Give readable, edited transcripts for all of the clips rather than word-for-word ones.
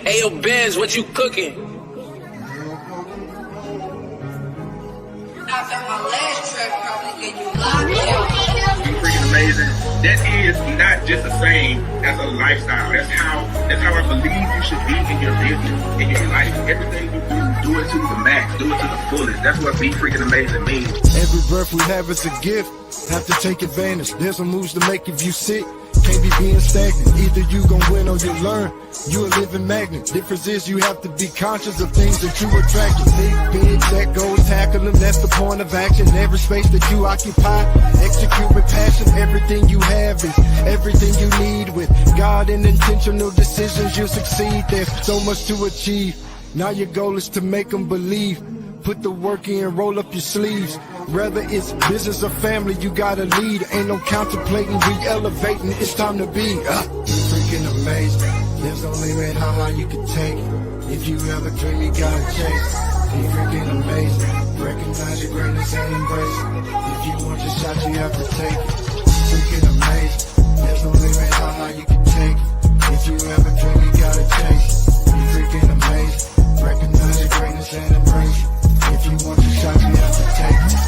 Hey, yo, Benz, what you cooking? I bet my last track probably get you locked out. Be freaking amazing. That is not just a saying, that's a lifestyle. That's how I believe you should be in your business, in your life. Everything you do it to the max, do it to the fullest. That's what be freaking amazing means. Every breath we have is a gift. Have to take advantage. There's some moves to make if you sit. Can't be being stagnant. Either you gon' win or you learn. You a living magnet. Difference is you have to be conscious of things that you attract. Think big, set goals, tackle them. That's the point of action. Every space that you occupy, execute with passion. Everything you have is everything you need. With God and intentional decisions, you'll succeed. There's so much to achieve. Now your goal is to make them believe. Put the work in, roll up your sleeves. Whether it's business or family, you gotta lead. Ain't no contemplating, we elevating. It's time to be freaking amazing. There's no limit how high you can take it. If you ever dream, you gotta chase it. Be freaking amazing. Recognize your greatness and embrace it. If you want your shot, you have to take it. Freaking amazing. There's no limit how high you can take it. If you ever dream, you gotta chase it. Be freaking amazing. Recognize your greatness and embrace it. If you want your shot, you have to take it.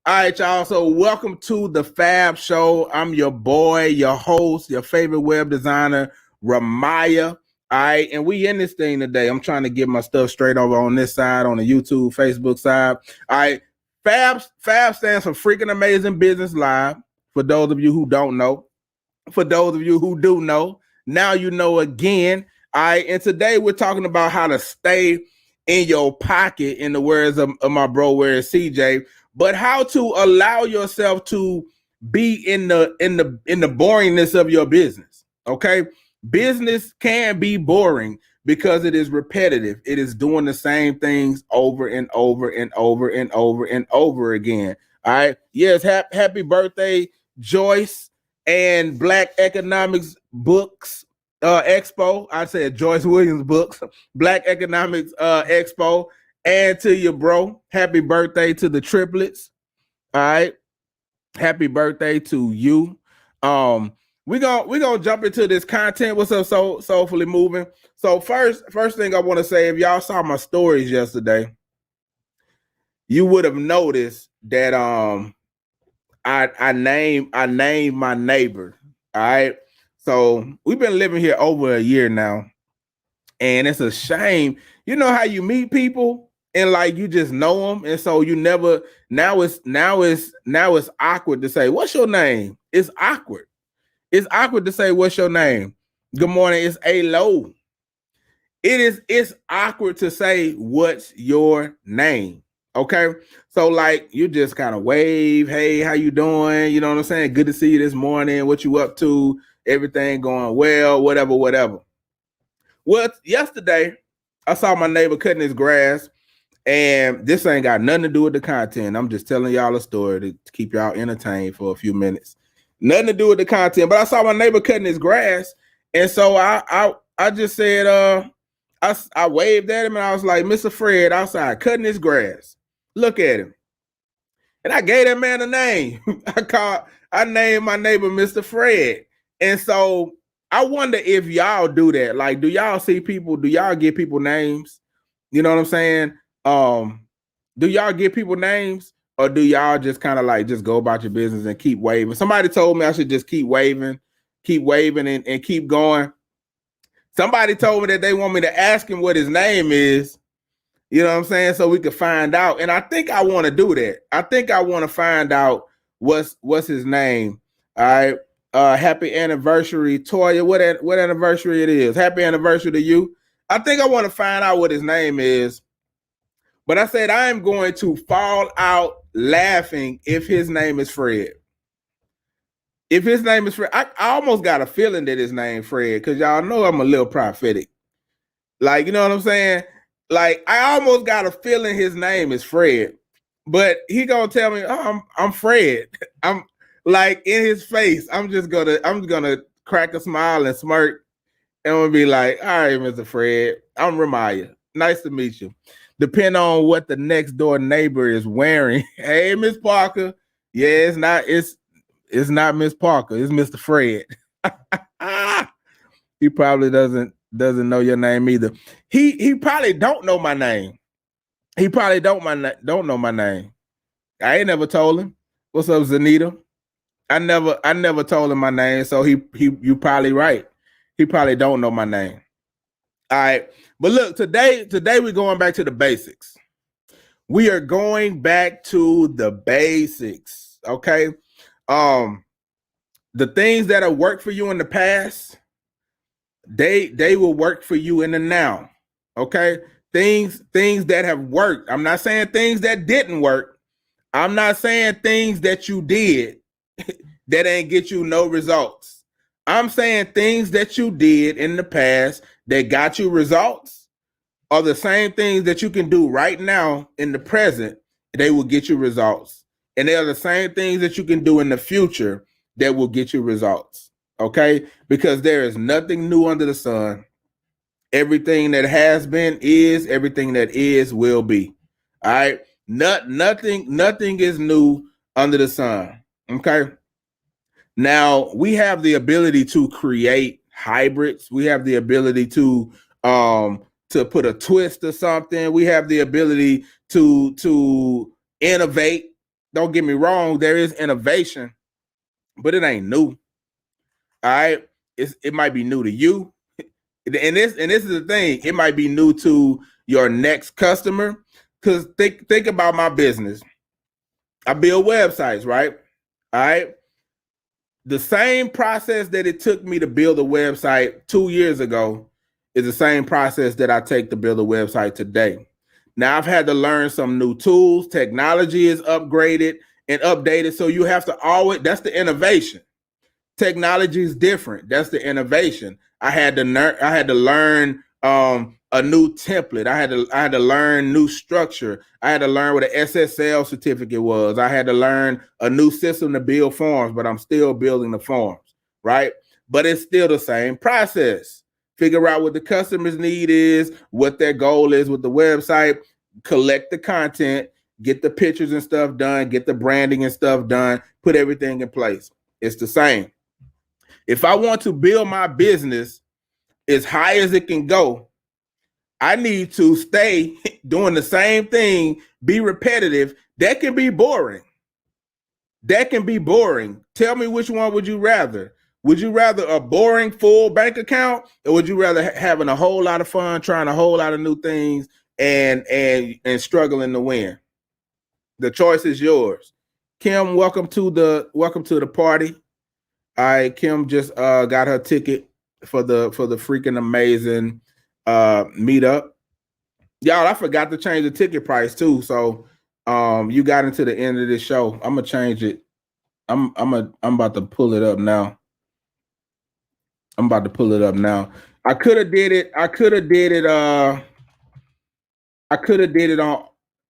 All right, y'all. So welcome to the Fab Show. I'm your boy, your host, your favorite web designer, Ramaya. All right, and we in this thing today. I'm trying to get my stuff straight over on this side, on the YouTube, Facebook side. All right, Fab stands for Freaking Amazing Business Live. For those of you who don't know, for those of you who do know, now you know again. All right, and today we're talking about how to stay in your pocket, in the words of my bro, where is CJ, but how to allow yourself to be in the boringness of your business. Okay, business can be boring because it is repetitive. It is doing the same things over and over and over and over and over again. All right. Yes. Happy birthday, Joyce and Black Economics Books Expo. I said Joyce Williams Books, Black Economics Expo. And to your bro, happy birthday to the triplets. All right. Happy birthday to you. We're gonna jump into this content. What's up, Soulfully Moving? So first thing I want to say, if y'all saw my stories yesterday, you would have noticed that I named my neighbor. All right. So we've been living here over a year now, and it's a shame. You know how you meet people and like you just know them, and so you never. Now it's awkward to say, "What's your name?" It's awkward. It's awkward to say, "What's your name?" Good morning. It's A-Lo. It's awkward to say, "What's your name?" Okay. So like you just kind of wave, "Hey, how you doing?" You know what I'm saying? Good to see you this morning. What you up to? Everything going well, whatever. Well, yesterday I saw my neighbor cutting his grass, and this ain't got nothing to do with the content. I'm just telling y'all a story to keep y'all entertained for a few minutes. Nothing to do with the content, but I saw my neighbor cutting his grass, and so I just said, I waved at him and I was like, "Mr. Fred outside cutting his grass. Look at him." And I gave that man a name. I named my neighbor Mr. Fred. And so I wonder if y'all do that. Like, do y'all see people? Do y'all give people names? You know what I'm saying? Do y'all give people names, or do y'all just kind of like just go about your business and keep waving? Somebody told me I should just keep waving and keep going. Somebody told me that they want me to ask him what his name is. You know what I'm saying? So we could find out. And I think I want to do that. I think I want to find out what's his name. All right. Happy anniversary, Toya. What anniversary it is? Happy anniversary to you. I think I want to find out what his name is. But I said I am going to fall out laughing if his name is Fred. If his name is Fred, I almost got a feeling that his name Fred, because y'all know I'm a little prophetic. Like, you know what I'm saying? Like, I almost got a feeling his name is Fred, but he gonna tell me, "Oh, I'm Fred." I'm like in his face. I'm gonna crack a smile and smirk, and we'll be like, "All right, Mr. Fred, I'm Ramaya." Nice to meet you. Depend on what the next door neighbor is wearing. Hey, Miss Parker. Yeah, it's not Miss Parker. It's Mr. Fred. He probably doesn't know your name either. He probably don't know my name. He probably don't know my name. I ain't never told him. What's up, Zanita? I never told him my name, so you probably right. He probably don't know my name. All right. But look, today we're going back to the basics. We are going back to the basics. Okay. The things that have worked for you in the past, they will work for you in the now. Okay. Things that have worked. I'm not saying things that didn't work. I'm not saying things that you did that ain't get you no results. I'm saying things that you did in the past that got you results are the same things that you can do right now in the present. They will get you results. And they are the same things that you can do in the future that will get you results. Okay? Because there is nothing new under the sun. Everything that has been is, everything that is will be. All right? Nothing is new under the sun. Okay? Now, we have the ability to create hybrids. We have the ability to put a twist or something. We have the ability to innovate. Don't get me wrong, there is innovation, but it ain't new. All right, it might be new to you, and this is the thing. It might be new to your next customer. Because think about my business. I build websites, right? All right. The same process that it took me to build a website 2 years ago is the same process that I take to build a website today. Now I've had to learn some new tools. Technology is upgraded and updated. So you have to always, that's the innovation. Technology is different. That's the innovation. I had to learn a new template. I had to learn new structure. I had to learn what an SSL certificate was. I had to learn a new system to build forms, but I'm still building the forms, right? But it's still the same process. Figure out what the customer's need is, what their goal is with the website, collect the content, get the pictures and stuff done, get the branding and stuff done, put everything in place. It's the same. If I want to build my business as high as it can go, I need to stay doing the same thing, be repetitive. That can be boring. That can be boring. Tell me, which one would you rather? Would you rather a boring full bank account, or would you rather having a whole lot of fun, trying a whole lot of new things and struggling to win? The choice is yours. Kim, welcome to the party. All right, Kim just got her ticket for the freaking amazing meetup. Y'all, I forgot to change the ticket price too. So you got into the end of this show. I'm gonna change it. I'm about to pull it up now. I could have did it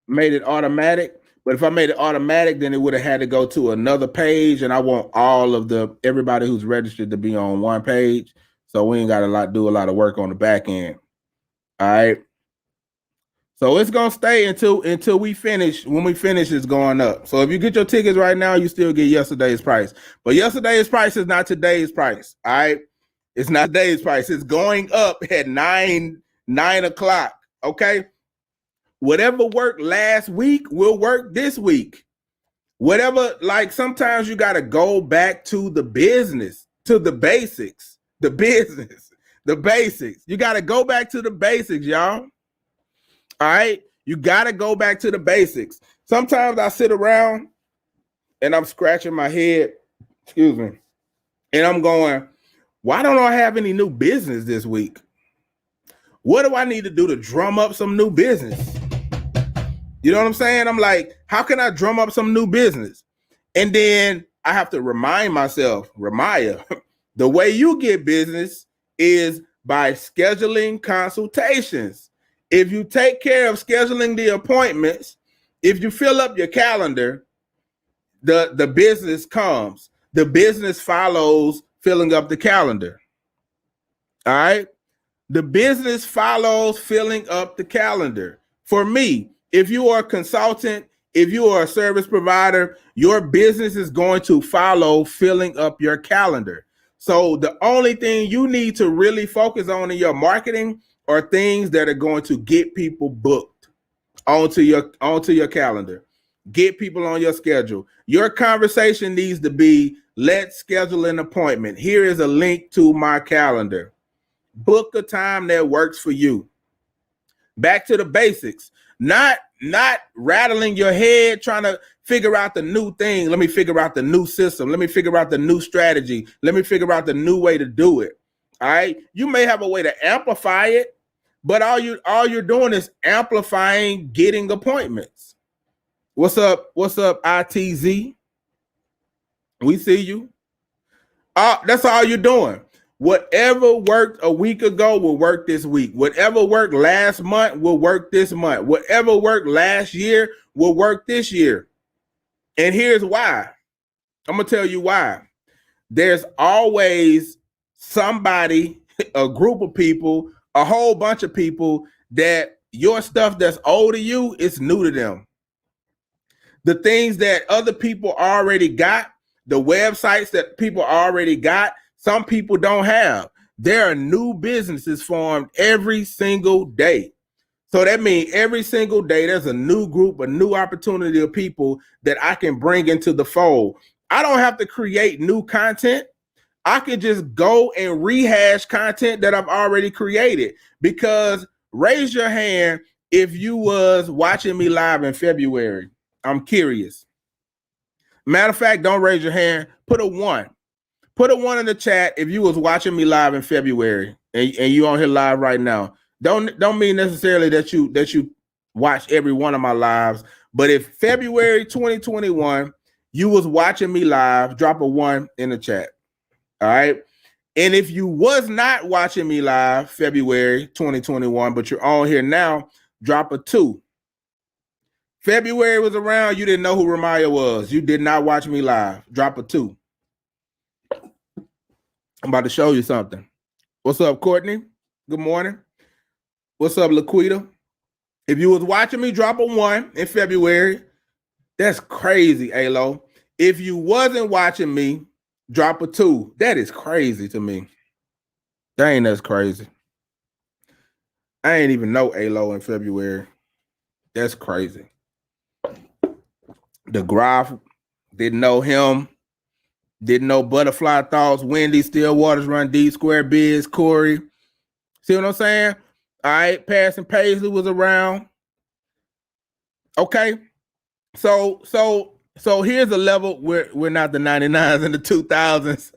made it automatic. But if I made it automatic, then it would have had to go to another page, and I want all of everybody who's registered to be on one page. So we ain't got to do a lot of work on the back end. All right. So it's gonna stay until we finish. When we finish, it's going up. So if you get your tickets right now, you still get yesterday's price. But yesterday's price is not today's price. All right. It's not today's price. It's going up at 9 o'clock. Okay. Whatever worked last week will work this week. Whatever, like sometimes you got to go back to the business, to the basics, the basics. You got to go back to the basics, y'all. All right. You got to go back to the basics. Sometimes I sit around and I'm scratching my head, excuse me, and I'm going, why don't I have any new business this week? What do I need to do to drum up some new business? You know what I'm saying? I'm like, how can I drum up some new business? And then I have to remind myself, Ramaya, the way you get business is by scheduling consultations. If you take care of scheduling the appointments, if you fill up your calendar, the business comes. The business follows filling up the calendar. All right. The business follows filling up the calendar. For me, if you are a consultant, if you are a service provider, your business is going to follow filling up your calendar. So the only thing you need to really focus on in your marketing are things that are going to get people booked onto your calendar. Get people on your schedule. Your conversation needs to be, let's schedule an appointment. Here is a link to my calendar. Book a time that works for you. Back to the basics. Not rattling your head trying to figure out the new thing. Let me figure out the new system. Let me figure out the new strategy. Let me figure out the new way to do it. All right. You may have a way to amplify it, but all you're doing is amplifying getting appointments. What's up, ITZ? We see you. That's all you're doing. Whatever worked a week ago will work this week. Whatever worked last month will work this month. Whatever worked last year will work this year. And here's why. I'm going to tell you why. There's always somebody, a group of people, a whole bunch of people that your stuff that's old to you is new to them. The things that other people already got, the websites that people already got, some people don't have. There are new businesses formed every single day. So that means every single day there's a new group, a new opportunity of people that I can bring into the fold. I don't have to create new content. I can just go and rehash content that I've already created. Because raise your hand if you was watching me live in February. I'm curious. Matter of fact, don't raise your hand. Put a 1. Put a 1 in the chat if you was watching me live in February and you on here live right now. Don't mean necessarily that you watch every one of my lives, but if February 2021 you was watching me live, drop a 1 in the chat. All right. And if you was not watching me live February 2021, but you're on here now, drop a 2. February was around, you didn't know who Ramaya was. You did not watch me live. Drop a 2. I'm about to show you something. What's up, Courtney? Good morning. What's up, Laquita? If you was watching me, drop a 1 in February. That's crazy, Alo. If you wasn't watching me, drop a 2. That is crazy to me. Dang, that's crazy. I ain't even know Alo in February. That's crazy. The Graph, didn't know him. Didn't know Butterfly Thoughts, Wendy, Stillwaters, Run Deep, Square Biz, Corey. See what I'm saying? All right, Passing Paisley was around. Okay. So here's a level where we're not the 99s and the 2000s.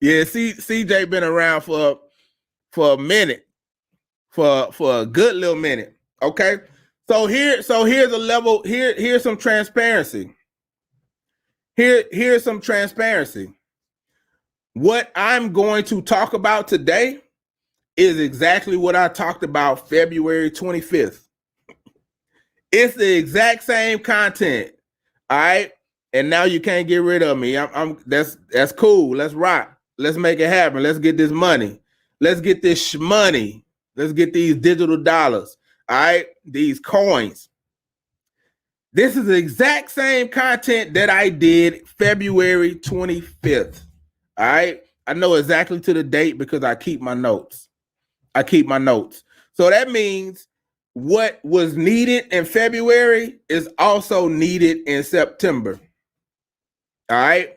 Yeah, CJ been around for a minute. For a good little minute. Okay. So here's a level, here's some transparency. Here's some transparency. What I'm going to talk about today is exactly what I talked about February 25th. It's the exact same content. All right. And now you can't get rid of me. That's cool. Let's rock. Let's make it happen. Let's get this money. Let's get this money. Let's get these digital dollars. All right. These coins. This is the exact same content that I did February 25th. All right. I know exactly to the date because I keep my notes. So that means what was needed in February is also needed in September. All right.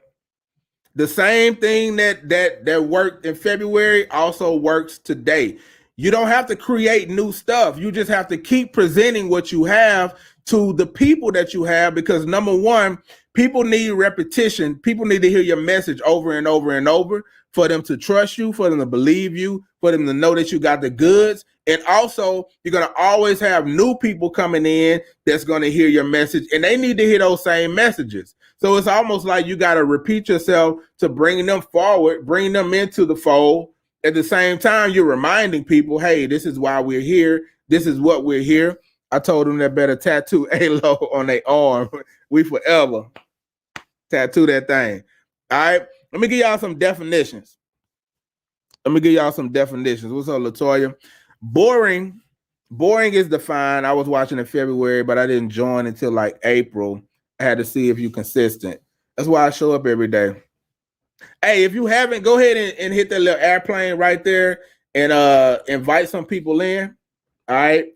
The same thing that worked in February also works today. You don't have to create new stuff. You just have to keep presenting what you have to the people that you have, because number one, people need repetition. People need to hear your message over and over and over for them to trust you, for them to believe you, for them to know that you got the goods. And also, you're going to always have new people coming in that's going to hear your message, and they need to hear those same messages. So it's almost like you got to repeat yourself to bring them forward, bring them into the fold. At the same time, you're reminding people, hey, this is why we're here. This is what we're here. I told them they better tattoo Alo on their arm. We forever tattoo that thing. All right. Let me give y'all some definitions. Let me give y'all some definitions. What's up, Latoya? Boring is defined. I was watching in February, but I didn't join until like April. I had to see if you're consistent. That's why I show up every day. Hey, if you haven't, go ahead and hit that little airplane right there and invite some people in. All right.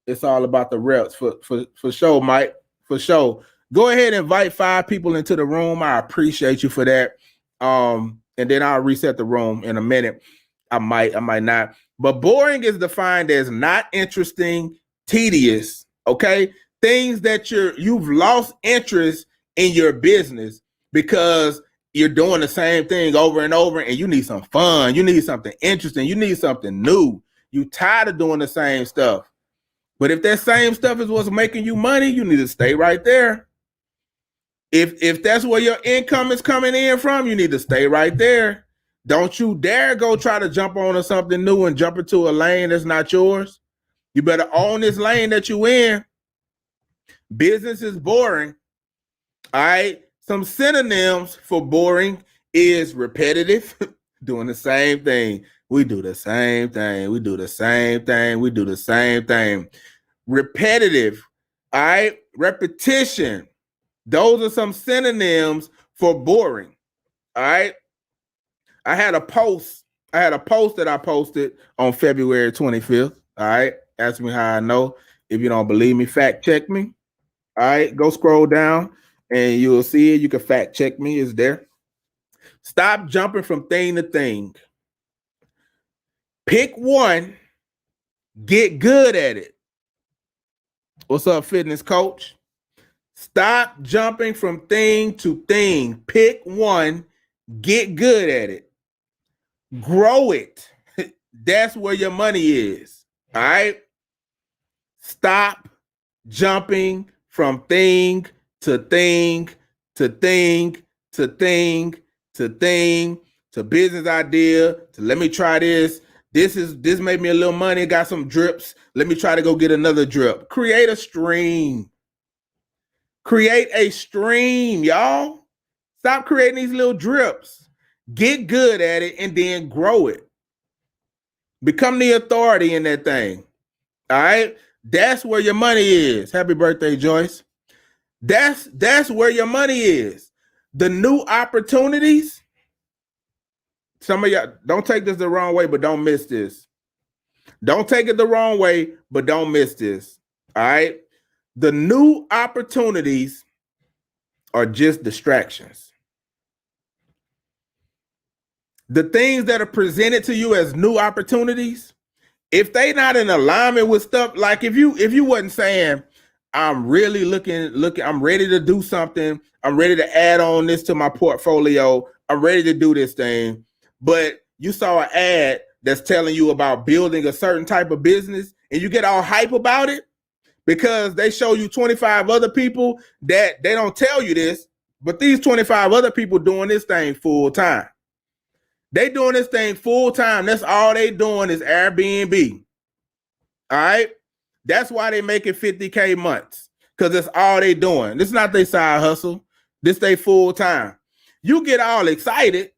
It's all about the reps for sure, Mike. For sure. Go ahead and invite 5 people into the room. I appreciate you for that. And then I'll reset the room in a minute. I might not. But boring is defined as not interesting, tedious, okay? Things that you've lost interest in your business because you're doing the same thing over and over, and you need some fun. You need something interesting. You need something new. You tired of doing the same stuff. But if that same stuff is what's making you money, you need to stay right there. If that's where your income is coming in from, you need to stay right there. Don't you dare go try to jump onto something new and jump into a lane that's not yours. You better own this lane that you in. Business is boring. All right. Some synonyms for boring is repetitive, doing the same thing. We do the same thing. We do the same thing. We do the same thing. Repetitive. All right. Repetition. Those are some synonyms for boring. All right. I had a post that I posted on February 25th. All right. Ask me how I know. If you don't believe me, fact check me. All right. Go scroll down and you'll see it. You can fact check me. It's there. Stop jumping from thing to thing. Pick one. Get good at it. What's up, fitness coach? Stop jumping from thing to thing. Pick one. Get good at it. Grow it. That's where your money is. All right. Stop jumping from thing to thing to thing to thing to thing to business idea to let me try this. This made me a little money. Got some drips. Let me try to go get another drip. Create a stream. Create a stream, y'all. Stop creating these little drips. Get good at it and then grow it. Become the authority in that thing. All right. That's where your money is. Happy birthday, Joyce. That's where your money is. The new opportunities. Some of y'all don't take this the wrong way, but don't miss this. Don't take it the wrong way, but don't miss this. All right. The new opportunities are just distractions. The things that are presented to you as new opportunities, if they not in alignment with stuff, like if you wasn't saying, I'm really looking, I'm ready to do something, I'm ready to add on this to my portfolio, I'm ready to do this thing, but you saw an ad that's telling you about building a certain type of business and you get all hype about it because they show you 25 other people that they don't tell you this, but these 25 other people doing this thing full time. They doing this thing full time. That's all they doing is Airbnb. All right. That's why they making 50K months, because that's all they doing. This is not their side hustle. This they full time. You get all excited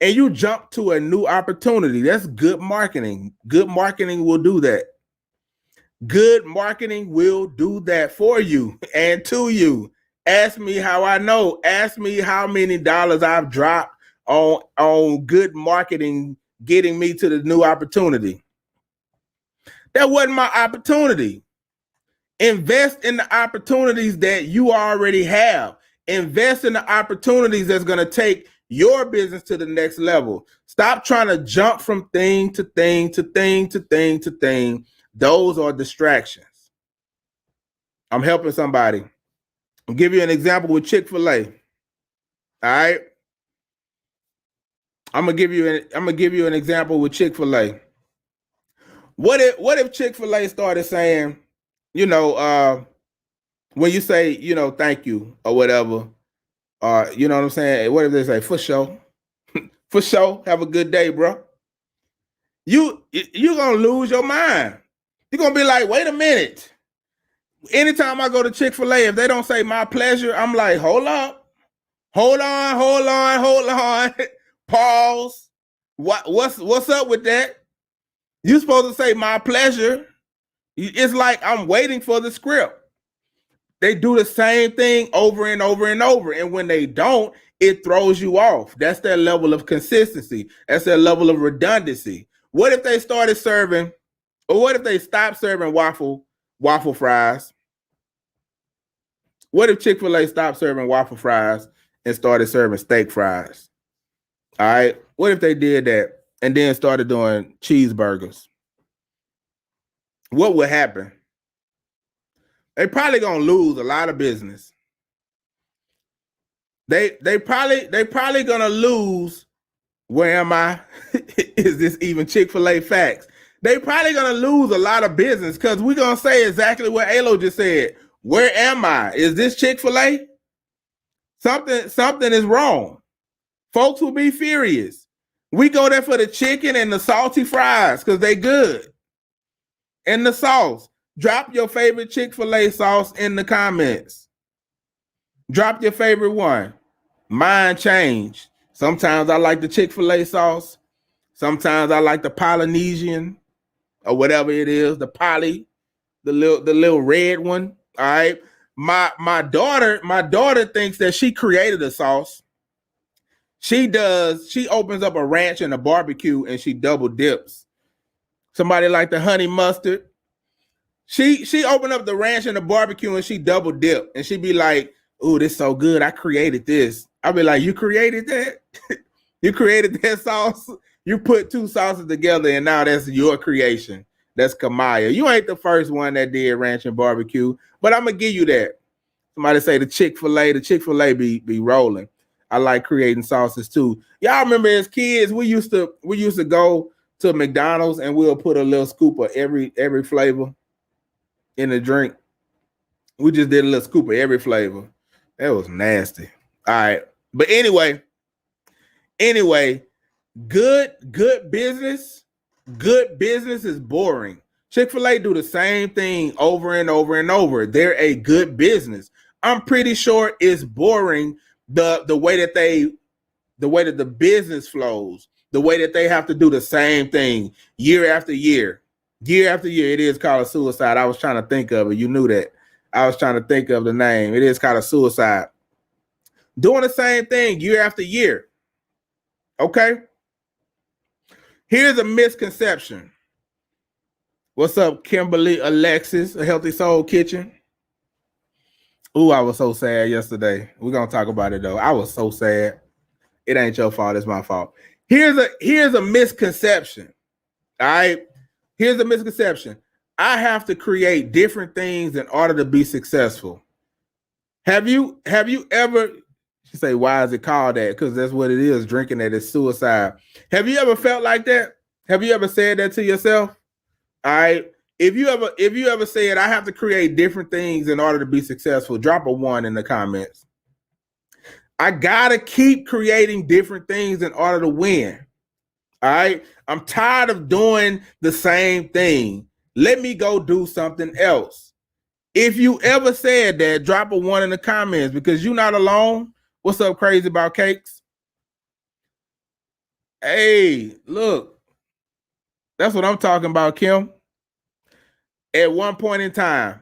and you jump to a new opportunity. That's good marketing. Good marketing will do that. Good marketing will do that for you and to you. Ask me how I know. Ask me how many dollars I've dropped on good marketing getting me to the new opportunity. That wasn't my opportunity. Invest in the opportunities that you already have. Invest in the opportunities that's going to take your business to the next level. Stop trying to jump from thing to thing to thing to thing to thing. Those are distractions. I'm helping somebody. I'll give you an example with Chick-fil-A. All right. I'm gonna give you an example with Chick-fil-A. What if Chick-fil-A started saying, when you say, thank you or whatever, you know what I'm saying? What if they say, for sure, for sure, have a good day, bro. You're gonna lose your mind. You're gonna be like, wait a minute. Anytime I go to Chick-fil-A, if they don't say my pleasure, I'm like, hold up, hold on. Pause. What's up with that? You're supposed to say my pleasure. It's like I'm waiting for the script. They do the same thing over and over and over. And when they don't, it throws you off. That's their level of consistency. That's their level of redundancy. What if they started serving, or what if they stopped serving waffle fries? What if Chick-fil-A stopped serving waffle fries and started serving steak fries? All right. What if they did that and then started doing cheeseburgers? What would happen? They probably gonna lose a lot of business. They probably gonna lose. Where am I? Is this even Chick-fil-A facts? They probably gonna lose a lot of business because we're gonna say exactly what Alo just said. Where am I? Is this Chick-fil-A? Something is wrong. Folks will be furious. We go there for the chicken and the salty fries because they good. And the sauce. Drop your favorite Chick-fil-A sauce in the comments. Drop your favorite one. Mine changed. Sometimes I like the Chick-fil-A sauce. Sometimes I like the Polynesian or whatever it is, the poly, the little red one. All right. My daughter thinks that she created a sauce. She does. She opens up a ranch and a barbecue and she double dips. Somebody like the honey mustard. She opened up the ranch and the barbecue and she double dip and she be like, "Ooh, this is so good. I created this." I'll be like, "You created that? You created that sauce? You put two sauces together and now that's your creation." That's Kamaya. You ain't the first one that did ranch and barbecue, but I'm gonna give you that. Somebody say the Chick-fil-A be rolling. I like creating sauces too. Y'all remember as kids, we used to go to McDonald's and we'll put a little scoop of every flavor in the drink. We just did a little scoop of every flavor. That was nasty. All right. But anyway, good business is boring. Chick-fil-A do the same thing over and over and over. They're a good business. I'm pretty sure it's boring the way that the business flows, the way that they have to do the same thing year after year. Year after year, it is called a suicide. I was trying to think of it. You knew that. I was trying to think of the name. It is called a suicide. Doing the same thing year after year. Okay? Here's a misconception. What's up, Kimberly Alexis, A Healthy Soul Kitchen? Ooh, I was so sad yesterday. We're going to talk about it, though. I was so sad. It ain't your fault. It's my fault. Here's a misconception. All right? Here's a misconception. I have to create different things in order to be successful. Have you ever, she say, why is it called that? Because that's what it is. Drinking that is suicide. Have you ever felt like that? Have you ever said that to yourself? All right. If you ever said, I have to create different things in order to be successful, drop a 1 in the comments. I gotta keep creating different things in order to win. All right. I'm tired of doing the same thing. Let me go do something else. If you ever said that, drop a 1 in the comments because you're not alone. What's up, Crazy About Cakes? Hey, look. That's what I'm talking about, Kim. At one point in time.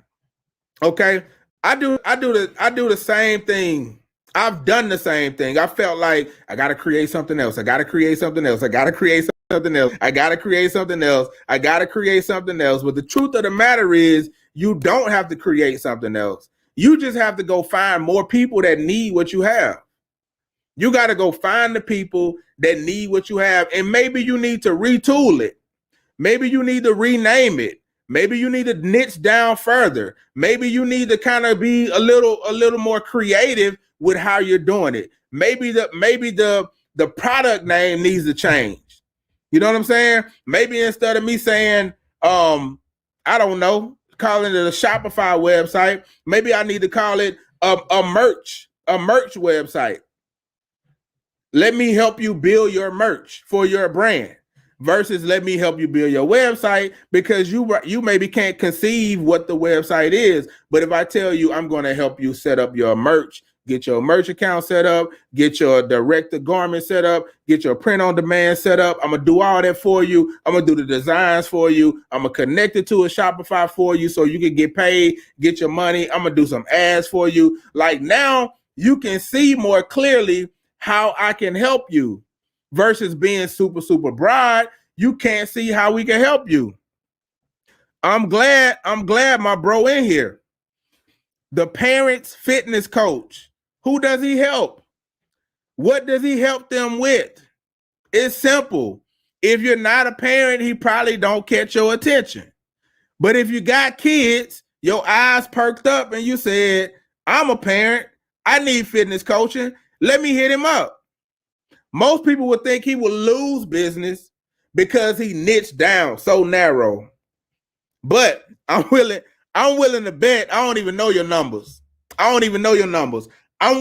Okay. I do the same thing. I've done the same thing. I felt like I got to create something else. I got to create something else. I got to create something else. I got to create something else. I got to create something else. But the truth of the matter is you don't have to create something else. You just have to go find more people that need what you have. You got to go find the people that need what you have. And maybe you need to retool it. Maybe you need to rename it. Maybe you need to niche down further. Maybe you need to kind of be a little more creative with how you're doing it. Maybe the product name needs to change. You know what I'm saying? Maybe instead of me saying, I don't know, calling it a Shopify website, maybe I need to call it a merch website. Let me help you build your merch for your brand versus let me help you build your website, because you maybe can't conceive what the website is. But if I tell you I'm going to help you set up your merch, get your merch account set up, get your direct to garment set up, get your print on demand set up. I'm gonna do all that for you. I'm gonna do the designs for you. I'm gonna connect it to a Shopify for you so you can get paid, get your money. I'm gonna do some ads for you. Like now you can see more clearly how I can help you versus being super, super broad. You can't see how we can help you. I'm glad my bro in here. The parents fitness coach. Who does he help? What does he help them with? It's simple. If you're not a parent, he probably don't catch your attention. But if you got kids, your eyes perked up and you said, I'm a parent, I need fitness coaching, let me hit him up. Most people would think he will lose business because he niched down so narrow. But I'm willing to bet, I don't even know your numbers. I'm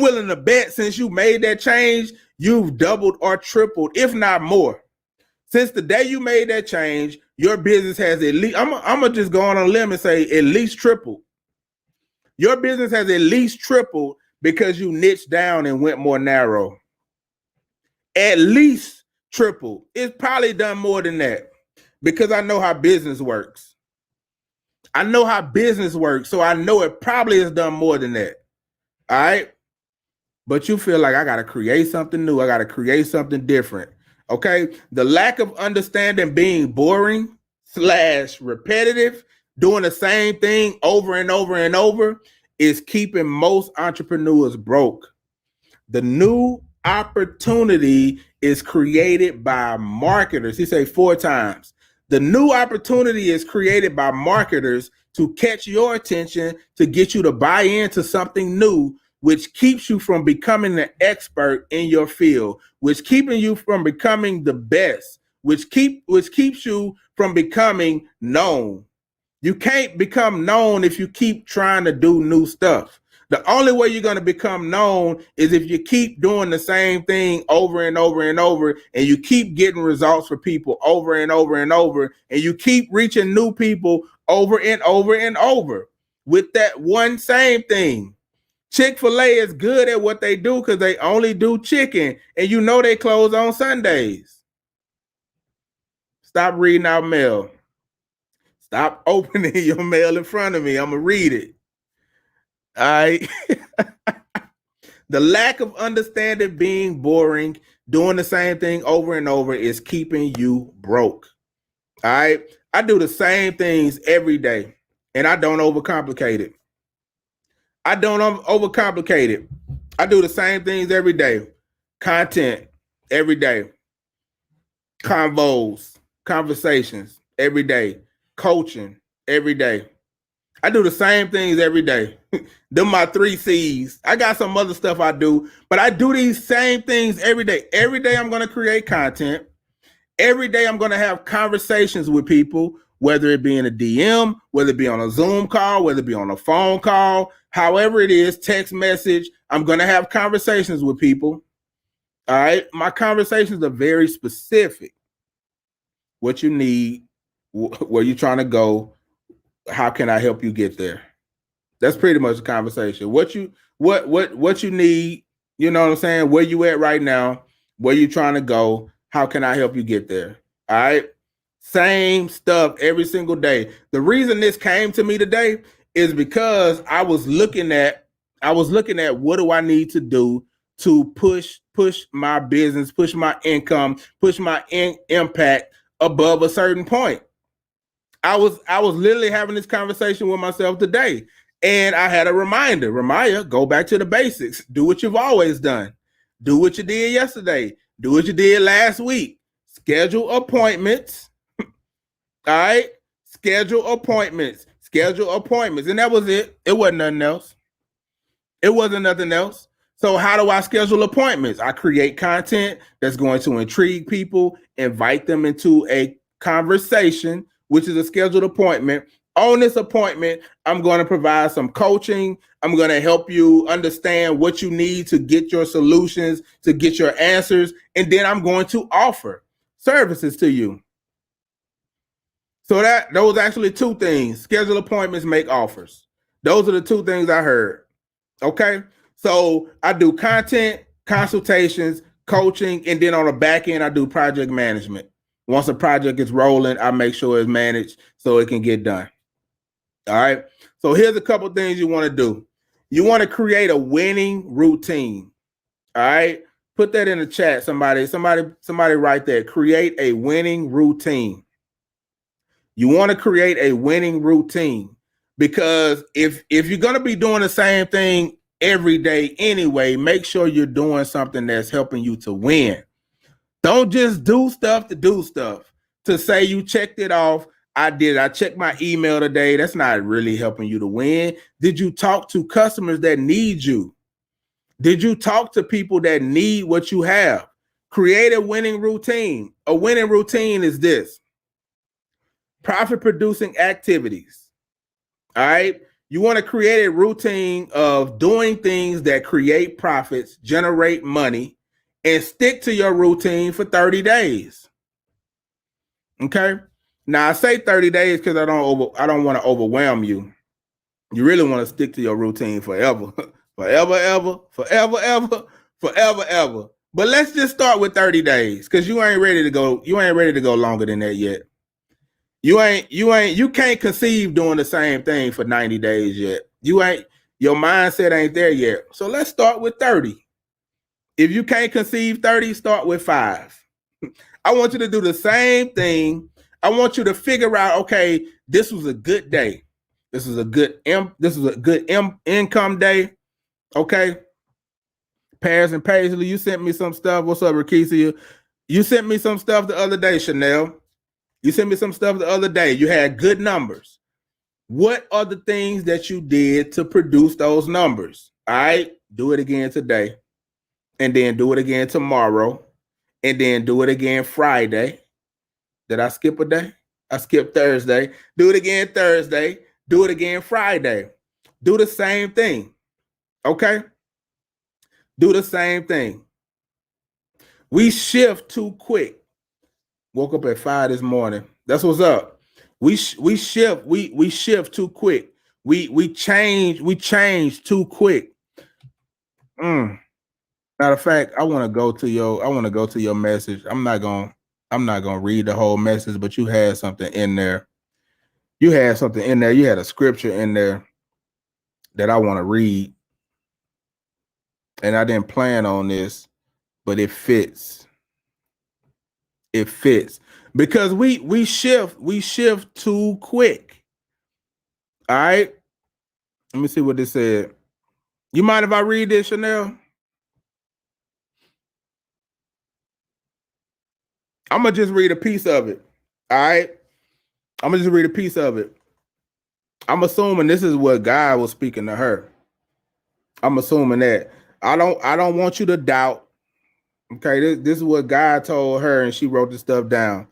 willing to bet since you made that change, you've doubled or tripled, if not more. Since the day you made that change, your business has at least, I'm gonna just go on a limb and say at least tripled. Your business has at least tripled because you niched down and went more narrow. At least tripled. It's probably done more than that because I know how business works. So I know it probably has done more than that. All right. But you feel like I got to create something new. I got to create something different. Okay. The lack of understanding being boring / repetitive, doing the same thing over and over and over is keeping most entrepreneurs broke. The new opportunity is created by marketers. He say 4 times. The new opportunity is created by marketers to catch your attention, to get you to buy into something new, which keeps you from becoming an expert in your field, which keeping you from becoming the best, which keeps you from becoming known. You can't become known if you keep trying to do new stuff. The only way you're going to become known is if you keep doing the same thing over and over and over, and you keep getting results for people over and over and over, and you keep reaching new people over and over and over with that one same thing. Chick-fil-A is good at what they do because they only do chicken, and you know they close on Sundays. Stop reading out mail. Stop opening your mail in front of me. I'm going to read it. All right. The lack of understanding being boring, doing the same thing over and over is keeping you broke. All right. I do the same things every day and I don't overcomplicate it. I do the same things every day. Content every day. Convos, conversations every day. Coaching every day. I do the same things every day. Them my 3 C's. I got some other stuff I do, but I do these same things every day. Every day I'm going to create content. Every day I'm going to have conversations with people, whether it be in a DM, whether it be on a Zoom call, whether it be on a phone call, however it is, text message. I'm going to have conversations with people. All right. My conversations are very specific. What you need, where you're trying to go, how can I help you get there? That's pretty much the conversation. What you need, you know what I'm saying? Where you at right now? Where you trying to go? How can I help you get there? All right. Same stuff every single day. The reason this came to me today is because I was looking at what do I need to do to push my business, push my income, push my impact above a certain point. I was literally having this conversation with myself today, and I had a reminder. Ramaya, go back to the basics. Do what you've always done. Do what you did yesterday. Do what you did last week. Schedule appointments. All right? Schedule appointments. And that was it. It wasn't nothing else. So how do I schedule appointments? I create content that's going to intrigue people, invite them into a conversation, which is a scheduled appointment. On this appointment, I'm going to provide some coaching. I'm going to help you understand what you need to get your solutions, to get your answers. And then I'm going to offer services to you. So those actually 2 things. Schedule appointments, make offers. Those are the 2 things I heard. Okay. So I do content, consultations, coaching, and then on the back end, I do project management. Once a project is rolling, I make sure it's managed so it can get done. All right. So here's a couple things you want to do. You want to create a winning routine. All right. Put that in the chat. Somebody write that. Create a winning routine. You want to create a winning routine because if you're going to be doing the same thing every day anyway, make sure you're doing something that's helping you to win. Don't just do stuff to do stuff to say you checked it off. I did. I checked my email today. That's not really helping you to win. Did you talk to customers that need you? Did you talk to people that need what you have? Create a winning routine. A winning routine is this: profit producing activities. All right. You want to create a routine of doing things that create profits, generate money, and stick to your routine for 30 days. Okay. Now I say 30 days because I don't want to overwhelm you. You really want to stick to your routine forever, forever, ever, forever, ever, forever, ever. But let's just start with 30 days because you ain't ready to go. You ain't ready to go longer than that yet. You can't conceive doing the same thing for 90 days yet. Your mindset ain't there yet. So let's start with 30. If you can't conceive 30, start with 5. I want you to do the same thing. I want you to figure out, okay, this was a good day. This is a good income day. Okay. Paris and Paisley, you sent me some stuff. What's up, Rakesia? You sent me some stuff the other day, Chanel. You sent me some stuff the other day. You had good numbers. What are the things that you did to produce those numbers? All right. Do it again today. And then do it again tomorrow. And then do it again Friday. Did I skip a day? I skipped Thursday. Do it again Thursday. Do it again Friday. Do the same thing. Okay? Do the same thing. We shift too quick. Woke up at 5 this morning. That's what's up. We shift too quick. We change too quick. Matter of fact, I want to go to your message. I'm not gonna read the whole message, but you had something in there. You had a scripture in there that I want to read. And I didn't plan on this, but it fits. It fits because we shift too quick. All right. Let me see what this said. You mind if I read this, Chanel? I'm gonna just read a piece of it. All right. I'm gonna just read a piece of it. I'm assuming this is what God was speaking to her. I'm assuming that. I don't want you to doubt. Okay, this is what God told her, and she wrote this stuff down.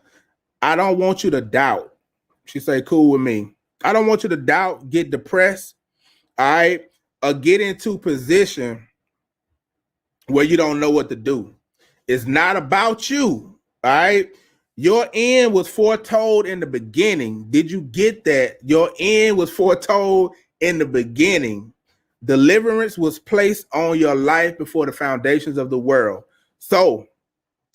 I don't want you to doubt. She say, cool with me. I don't want you to doubt, get depressed, all right, or get into position where you don't know what to do. It's not about you, all right? Your end was foretold in the beginning. Did you get that? Your end was foretold in the beginning. Deliverance was placed on your life before the foundations of the world. So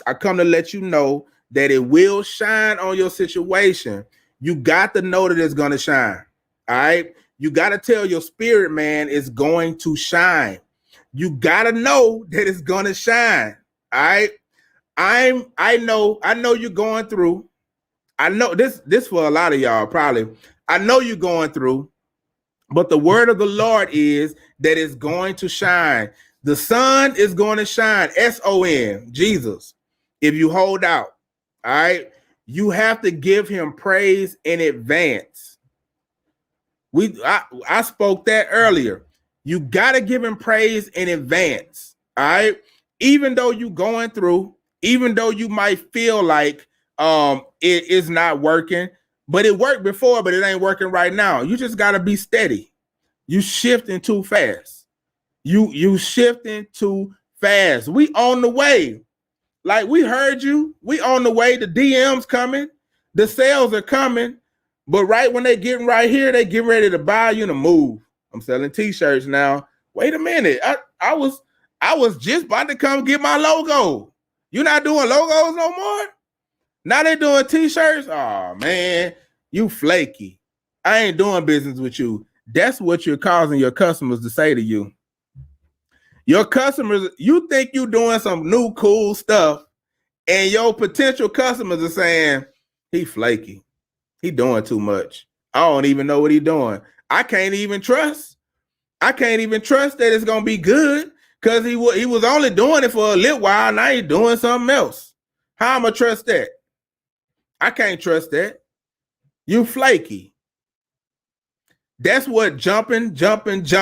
I come to let you know that it will shine on your situation. You got to know that it's going to shine. All right. You got to tell your spirit, man, it's going to shine. You got to know that it's going to shine. All right. I know you're going through. I know this for a lot of y'all, probably. I know you're going through, but the word of the Lord is that it's going to shine. The sun is going to shine. S-O-N, Jesus. If you hold out, all right, you have to give him praise in advance. I spoke that earlier. You got to give him praise in advance. All right. Even though you're going through, even though you might feel like it is not working, but it worked before, but it ain't working right now. You just got to be steady. You shifting too fast. You shifting too fast. We on the way. Like we heard you. We on the way. The DMs coming. The sales are coming. But right when they getting right here, they get ready to buy you to move. I'm selling t-shirts now. Wait a minute. I was just about to come get my logo. You not doing logos no more? Now they doing t-shirts? Oh man, you flaky. I ain't doing business with you. That's what you're causing your customers to say to you. Your customers, you think you doing some new cool stuff, and your potential customers are saying, he flaky. He doing too much. I don't even know what he doing. I can't even trust that it's gonna be good because he was only doing it for a little while. Now he's doing something else. How am I trust that? I can't trust that. You flaky. That's what jumping. That's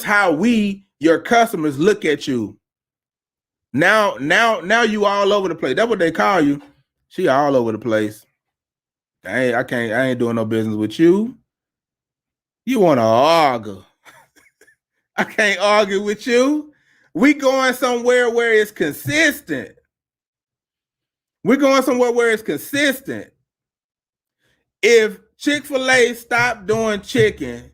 how we, your customers, look at you. Now you all over the place. That's what they call you. She all over the place. I ain't doing no business with you. You want to argue. I can't argue with you. We going somewhere where it's consistent. We're going somewhere where it's consistent. If Chick-fil-A stopped doing chicken,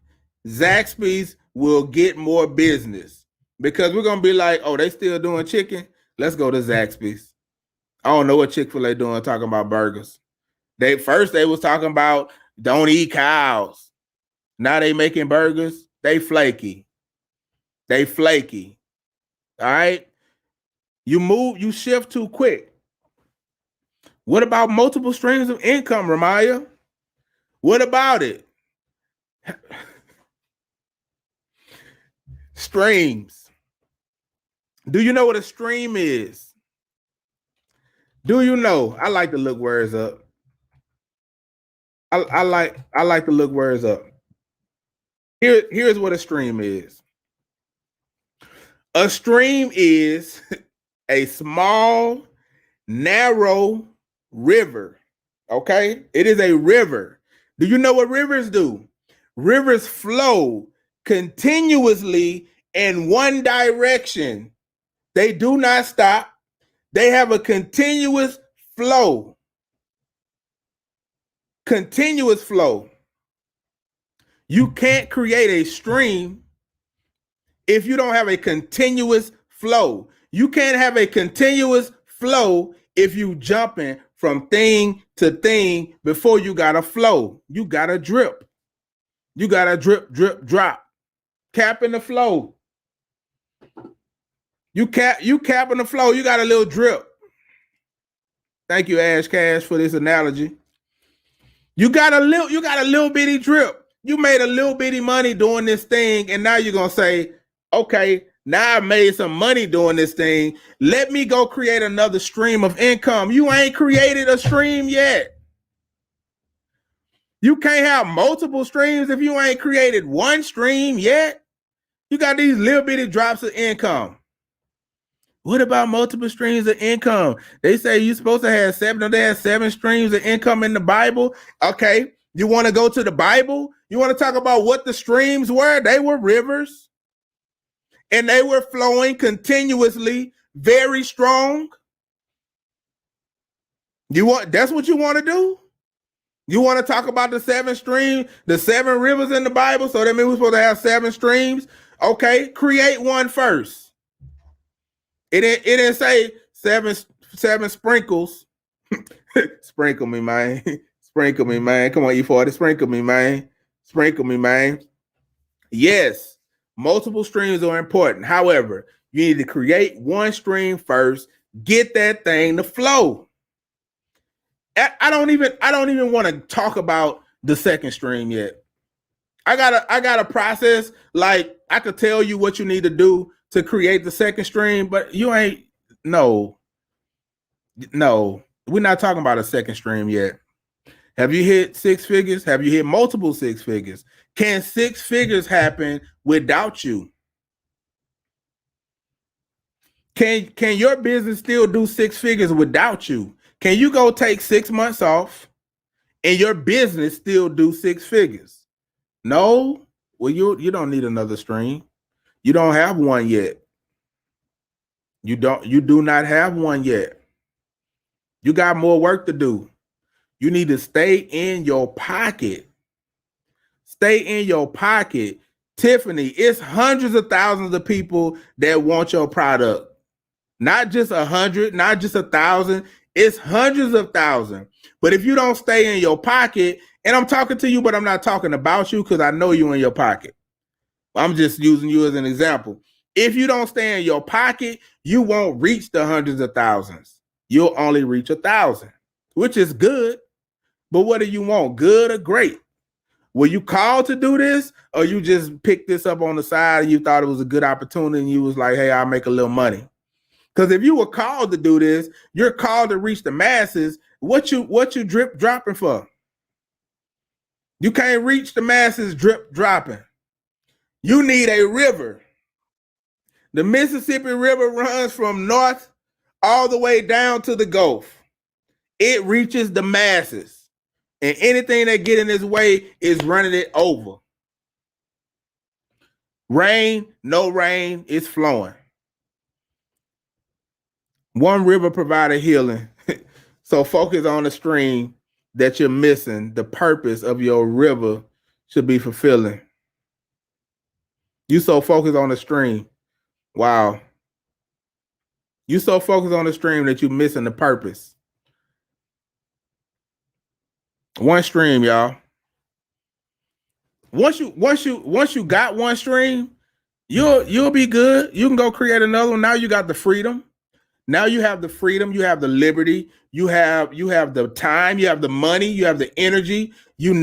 Zaxby's will get more business because we're going to be like, oh, they still doing chicken? Let's go to Zaxby's. I don't know what Chick-fil-A doing talking about burgers. They was talking about don't eat cows. Now they making burgers. They flaky. All right? You shift too quick. What about multiple streams of income, Ramaya? What about it? Streams. Do you know what a stream is? Do you know? I like to look words up. I like to look words up. Here's what a stream is. A stream is a small, narrow river. Okay? It is a river. Do you know what rivers do? Rivers flow continuously in one direction. They do not stop. They have a continuous flow. Continuous flow. You can't create a stream if you don't have a continuous flow. You can't have a continuous flow if you jumping from thing to thing before you got to flow. You got to drip. You got to drip, drop. Capping the flow. You capping the flow. You got a little drip. Thank you, Ash Cash, for this analogy. You got a little bitty drip. You made a little bitty money doing this thing, and now you're gonna say, okay, now I made some money doing this thing. Let me go create another stream of income. You ain't created a stream yet. You can't have multiple streams if you ain't created one stream yet. You got these little bitty drops of income. What about multiple streams of income? They say you're supposed to have 7. They have 7 streams of income in the Bible. Okay, you want to go to the Bible? You want to talk about what the streams were? They were rivers. And they were flowing continuously, very strong. That's what you want to do? You want to talk about the 7 streams, the 7 rivers in the Bible? So that means we're supposed to have 7 streams. Okay, create one first. It didn't say 7 sprinkles. Sprinkle me, man. Sprinkle me, man. Come on, E40. Sprinkle me, man. Sprinkle me, man. Yes, multiple streams are important. However, you need to create one stream first. Get that thing to flow. I don't even want to talk about the second stream yet. I got a process. Like I could tell you what you need to do to create the second stream, but you ain't. No, we're not talking about a second stream yet. Have you hit 6 figures? Have you hit multiple 6 figures? Can 6 figures happen without you? Can your business still do 6 figures without you? Can you go take 6 months off and your business still do 6 figures? No. Well, you don't need another stream. You don't have one yet. You do not have one yet. You got more work to do. You need to stay in your pocket. Stay in your pocket. Tiffany, it's hundreds of thousands of people that want your product. Not just 100, not just 1,000. It's hundreds of thousands. But if you don't stay in your pocket, and I'm talking to you, but I'm not talking about you because I know you in your pocket. I'm just using you as an example. If you don't stay in your pocket, you won't reach the hundreds of thousands. You'll only reach 1,000, which is good. But what do you want? Good or great? Were you called to do this, or you just picked this up on the side and you thought it was a good opportunity and you was like, hey, I'll make a little money? Because if you were called to do this, you're called to reach the masses. What you drip dropping for? You can't reach the masses drip dropping. You need a river. The Mississippi River runs from north all the way down to the Gulf. It reaches the masses. And anything that get in its way is running it over. Rain, no rain, it's flowing. One river provided healing. So focus on the stream that you're missing. The purpose of your river should be fulfilling. You so focused on the stream. Wow. You so focused on the stream that you're missing the purpose. One stream, y'all. Once you got one stream, you'll be good. You can go create another one. Now you got the freedom. Now you have the freedom, you have the liberty, you have the time, you have the money, you have the energy, you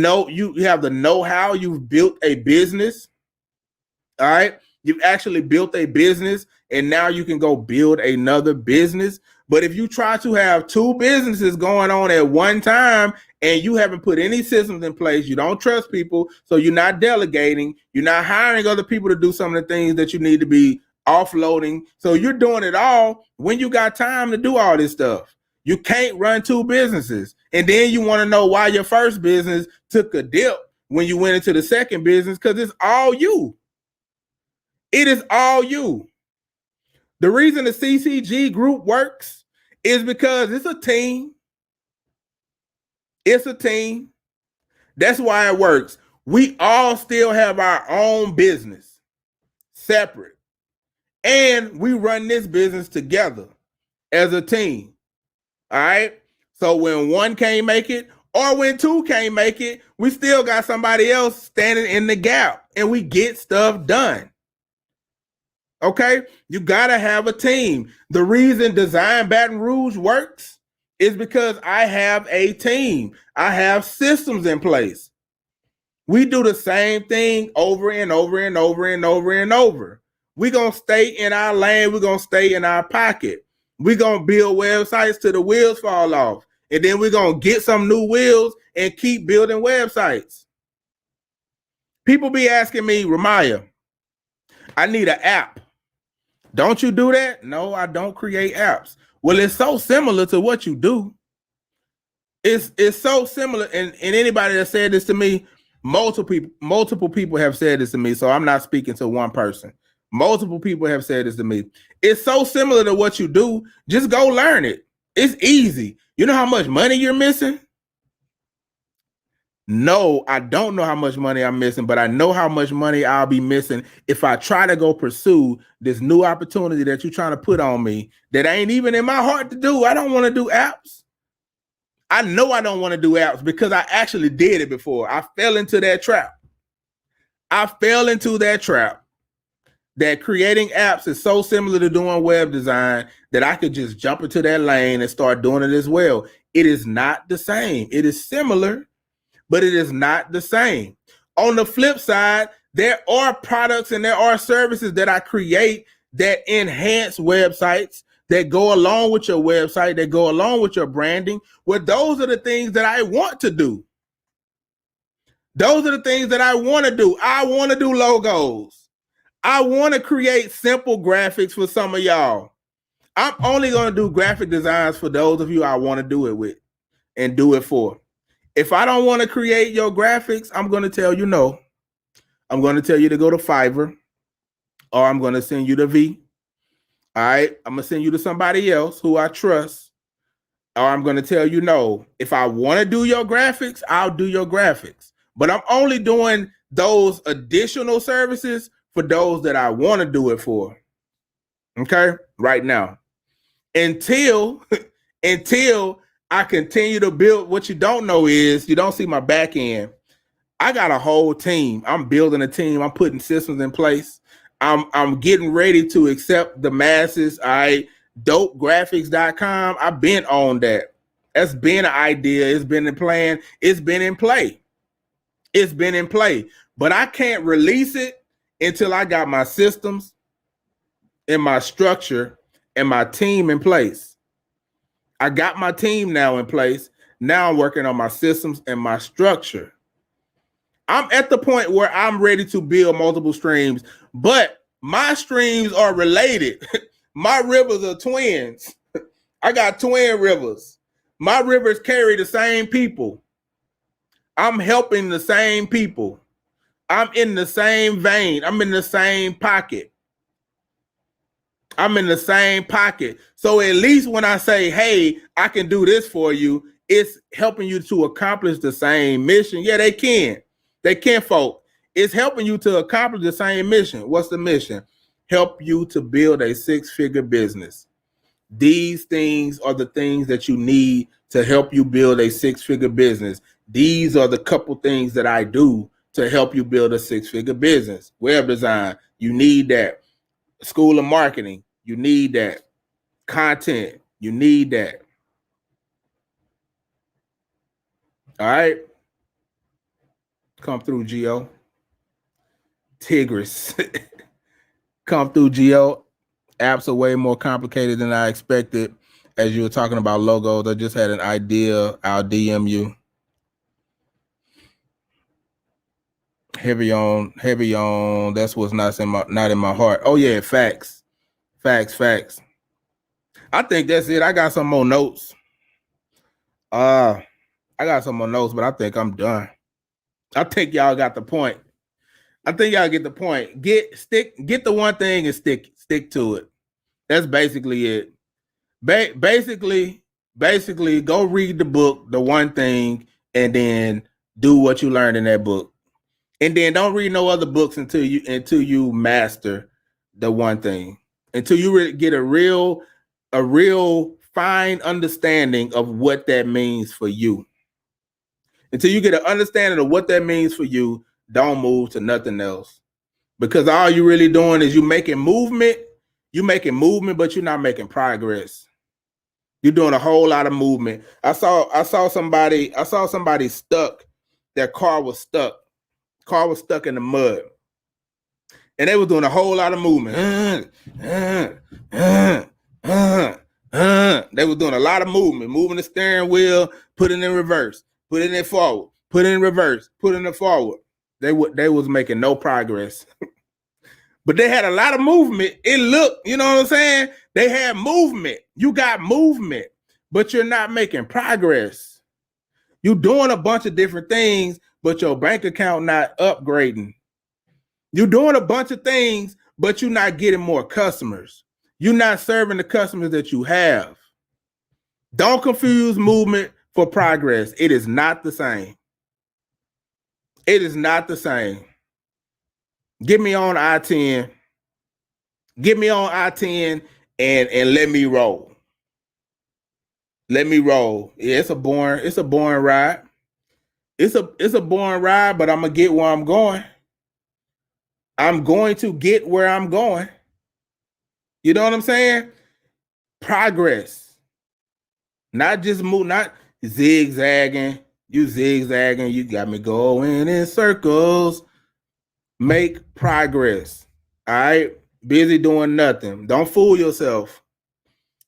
have the know-how, you've built a business. All right. You've actually built a business, and now you can go build another business. But if you try to have two businesses going on at one time and you haven't put any systems in place, you don't trust people, so you're not delegating, you're not hiring other people to do some of the things that you need to be offloading. So you're doing it all when you got time to do all this stuff. You can't run two businesses. And then you want to know why your first business took a dip when you went into the second business, because it's all you. It is all you. The reason the CCG group works is because it's a team. It's a team. That's why it works. We all still have our own business, separate. And we run this business together as a team. All right. So when one can't make it, or when two can't make it, we still got somebody else standing in the gap and we get stuff done. Okay. You got to have a team. The reason Design Baton Rouge works is because I have a team. I have systems in place. We do the same thing over and over and over and over and over. We're going to stay in our lane. We're going to stay in our pocket. We're going to build websites till the wheels fall off. And then we're going to get some new wheels and keep building websites. People be asking me, Ramaya, I need an app. Don't you do that? No, I don't create apps. Well, it's so similar to what you do. It's so similar. And anybody that said this to me, multiple people have said this to me. So I'm not speaking to one person. Multiple people have said this to me. It's so similar to what you do. Just go learn it. It's easy. You know how much money you're missing? No, I don't know how much money I'm missing, but I know how much money I'll be missing if I try to go pursue this new opportunity that you're trying to put on me that ain't even in my heart to do. I don't want to do apps. I know I don't want to do apps because I actually did it before. I fell into that trap. That creating apps is so similar to doing web design that I could just jump into that lane and start doing it as well. It is not the same. It is similar, but it is not the same. On the flip side, there are products and there are services that I create that enhance websites, that go along with your website, that go along with your branding. Well, those are the things that I want to do. Those are the things that I want to do. I want to do logos. I want to create simple graphics for some of y'all. I'm only going to do graphic designs for those of you I want to do it with and do it for. If I don't want to create your graphics, I'm going to tell you no. I'm going to tell you to go to Fiverr, or I'm going to send you to V. All right. I'm going to send you to somebody else who I trust, or I'm going to tell you no. If I want to do your graphics, I'll do your graphics, but I'm only doing those additional services for those that I want to do it for. Okay, right now. Until I continue to build. What you don't know is you don't see my back end. I got a whole team. I'm building a team. I'm putting systems in place. I'm getting ready to accept the masses. Dopegraphics.com. I've been on that. That's been an idea. It's been in plan. It's been in play. It's been in play. But I can't release it until I got my systems and my structure and my team in place. I got my team now in place. Now I'm working on my systems and my structure. I'm at the point where I'm ready to build multiple streams, but my streams are related. My rivers are twins. I got twin rivers. My rivers carry the same people. I'm helping the same people. I'm in the same vein. I'm in the same pocket. I'm in the same pocket. So at least when I say, hey, I can do this for you, it's helping you to accomplish the same mission. Yeah, they can. They can, folk. It's helping you to accomplish the same mission. What's the mission? Help you to build a six-figure business. These things are the things that you need to help you build a six-figure business. These are the couple things that I do to help you build a six-figure business. Web design, you need that. School of marketing, you need that. Content, you need that. All right. Come through, Geo. Tigris. Come through, Geo. Apps are way more complicated than I expected. As you were talking about logos, I just had an idea. I'll DM you. Heavy on. That's what's not in my heart. Oh yeah, facts. I think that's it. I got some more notes. But I think I'm done. I think y'all got the point. I think y'all get the point. Get the one thing and stick to it. That's basically it. Basically, go read the book, The One Thing, and then do what you learned in that book. And then don't read no other books until you master the one thing. Until you really get a real fine understanding of what that means for you. Until you get an understanding of what that means for you, don't move to nothing else. Because all you're really doing is you're making movement, but you're not making progress. You're doing a whole lot of movement. I saw somebody stuck. Their car was stuck. Car was stuck in the mud. And they were doing a whole lot of movement. They were doing a lot of movement, moving the steering wheel, putting it in reverse, putting it forward, putting it in reverse, putting it forward. They was making no progress. But they had a lot of movement. It looked, you know what I'm saying? They had movement. You got movement, but you're not making progress. You're doing a bunch of different things, but your bank account not upgrading. You're doing a bunch of things, but you're not getting more customers. You're not serving the customers that you have. Don't confuse movement for progress. It is not the same. It is not the same. Get me on I-10. Get me on I-10 and let me roll. Let me roll. Yeah, it's a boring ride. It's a boring ride, but I'm gonna get where I'm going. I'm going to get where I'm going. You know what I'm saying? Progress. Not just move, not zigzagging. You zigzagging, you got me going in circles. Make progress. All right? Busy doing nothing. Don't fool yourself.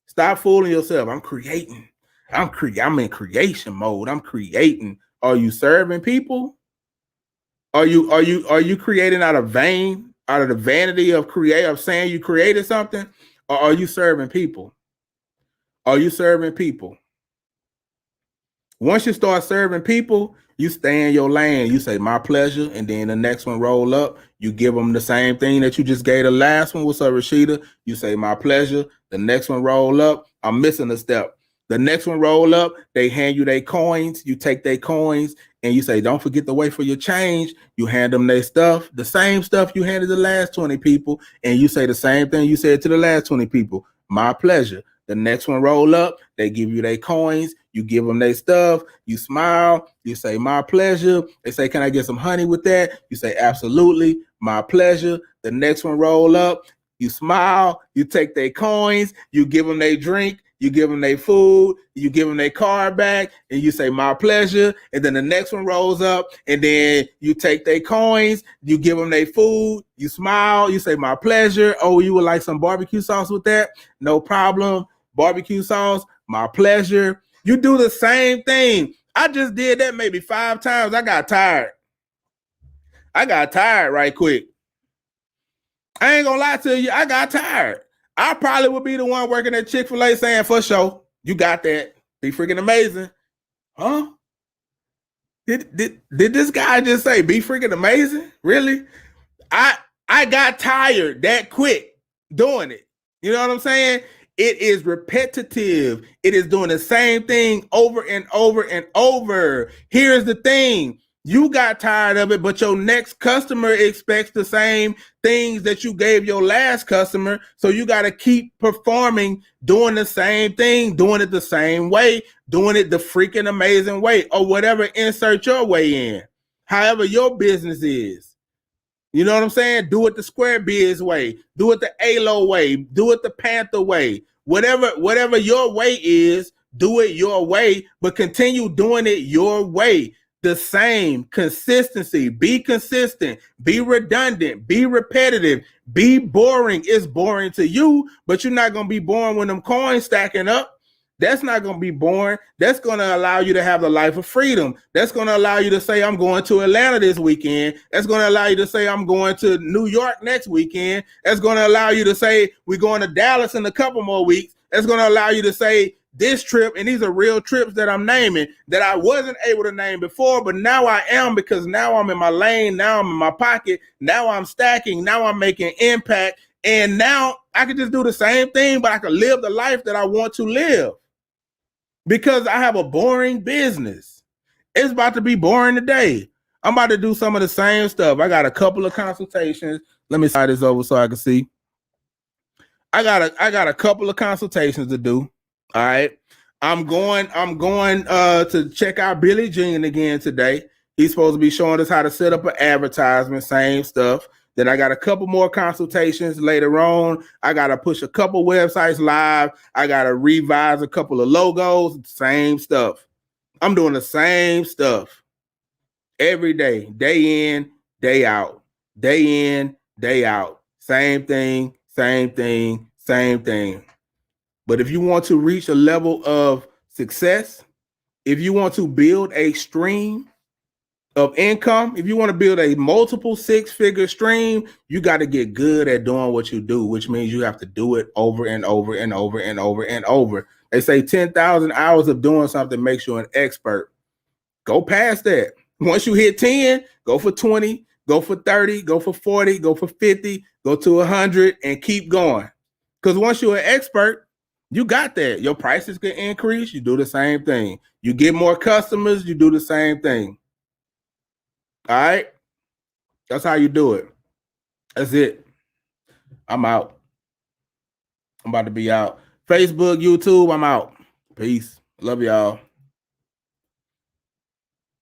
Stop fooling yourself. I'm creating. I'm in creation mode. I'm creating. Are you serving people? Are you creating out of the vanity of saying you created something? Or are you serving people? Are you serving people? Once you start serving people, you stay in your lane. You say, my pleasure. And then the next one roll up. You give them the same thing that you just gave the last one. What's up, Rashida? You say, my pleasure. The next one roll up. I'm missing a step. The next one roll up, they hand you their coins. You take their coins and you say, don't forget to wait for your change. You hand them their stuff, the same stuff you handed the last 20 people. And you say the same thing you said to the last 20 people. My pleasure. The next one roll up, they give you their coins. You give them their stuff. You smile. You say, my pleasure. They say, can I get some honey with that? You say, absolutely. My pleasure. The next one roll up. You smile. You take their coins. You give them their drink. You give them their food, you give them their card back, and you say, my pleasure. And then the next one rolls up, and then you take their coins, you give them their food, you smile, you say, my pleasure. Oh, you would like some barbecue sauce with that? No problem. Barbecue sauce, my pleasure. You do the same thing. I just did that maybe 5 times. I got tired. Right quick. I ain't gonna lie to you. I got tired. I probably would be the one working at Chick-fil-A saying, for sure, you got that. Be freaking amazing. Huh? Did this guy just say be freaking amazing? Really? I got tired that quick doing it. You know what I'm saying? It is repetitive. It is doing the same thing over and over and over. Here's the thing. You got tired of it, but your next customer expects the same things that you gave your last customer. So you got to keep performing, doing the same thing, doing it the same way, doing it the freaking amazing way, or whatever, insert your way in. However your business is. You know what I'm saying? Do it the Square Biz way. Do it the ALO way. Do it the Panther way. Whatever your way is, do it your way, but continue doing it your way. The same consistency, be consistent, be redundant, be repetitive, be boring. It's boring to you, but you're not going to be boring when them coins stacking up. That's not going to be boring. That's going to allow you to have the life of freedom. That's going to allow you to say, I'm going to Atlanta this weekend. That's going to allow you to say, I'm going to New York next weekend. That's going to allow you to say, we're going to Dallas in a couple more weeks. That's going to allow you to say, this trip, and these are real trips that I'm naming that I wasn't able to name before, but now I am, because now I'm in my lane, now I'm in my pocket, now I'm stacking, now I'm making impact, and now I can just do the same thing, but I can live the life that I want to live because I have a boring business. It's about to be boring today. I'm about to do some of the same stuff. I got a couple of consultations. Let me slide this over so I can see. I got a couple of consultations to do. All right. I'm going to check out Billy Jean again today. He's supposed to be showing us how to set up an advertisement, same stuff. Then I got a couple more consultations later on. I got to push a couple websites live. I got to revise a couple of logos, same stuff. I'm doing the same stuff every day, day in, day out, day in, day out. Same thing, same thing, same thing. But if you want to reach a level of success, if you want to build a stream of income, if you want to build a multiple 6-figure stream, you got to get good at doing what you do, which means you have to do it over and over and over and over and over. They say 10,000 hours of doing something makes you an expert. Go past that. Once you hit 10, go for 20, go for 30, go for 40, go for 50, go to 100 and keep going. Because once you're an expert, you got that. Your prices can increase. You do the same thing. You get more customers. You do the same thing. All right. That's how you do it. That's it. I'm out. I'm about to be out. Facebook, YouTube, I'm out. Peace. Love y'all.